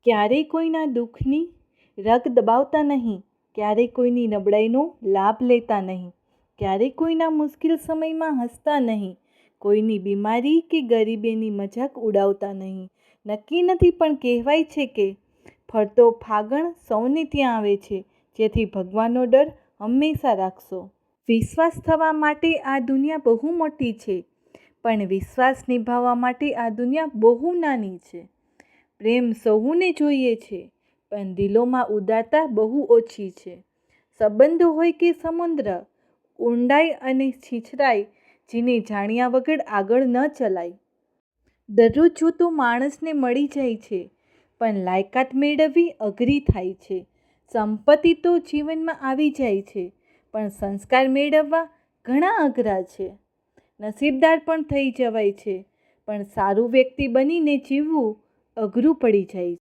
ક્યારેય કોઈના દુઃખની રગ દબાવતા નહીં, ક્યારેય કોઈની નબળાઈનો લાભ લેતા નહીં, ક્યારેય કોઈના મુશ્કેલ સમયમાં હસતા નહીં, કોઈની બીમારી કે ગરીબીની મજાક ઉડાવતા નહીં. નક્કી નથી, પણ કહેવાય છે કે ફરતો ફાગણ સૌને ત્યાં આવે છે. જેથી ભગવાનનો ડર હંમેશા રાખશો. વિશ્વાસ થવા માટે આ દુનિયા બહુ મોટી છે, પણ વિશ્વાસ નિભાવવા માટે આ દુનિયા બહુ નાની છે. પ્રેમ સૌને જોઈએ છે, પણ દિલોમાં ઉદારતા બહુ ઓછી છે. સંબંધો હોય કે સમુદ્ર, ઊંડાઈ અને છીછરાઈ, જેને જાણ્યા વગર આગળ ન ચલાય. દરરોજ જોતો માણસને મળી જાય છે, પણ લાયકાત મેળવવી અઘરી થાય છે. સંપત્તિ તો જીવનમાં આવી જાય છે, પણ સંસ્કાર મેળવવા ઘણા અઘરા છે. નસીબદાર પણ થઈ જવાય છે, પણ સારું વ્યક્તિ બનીને જીવવું અઘરું પડી જાય છે.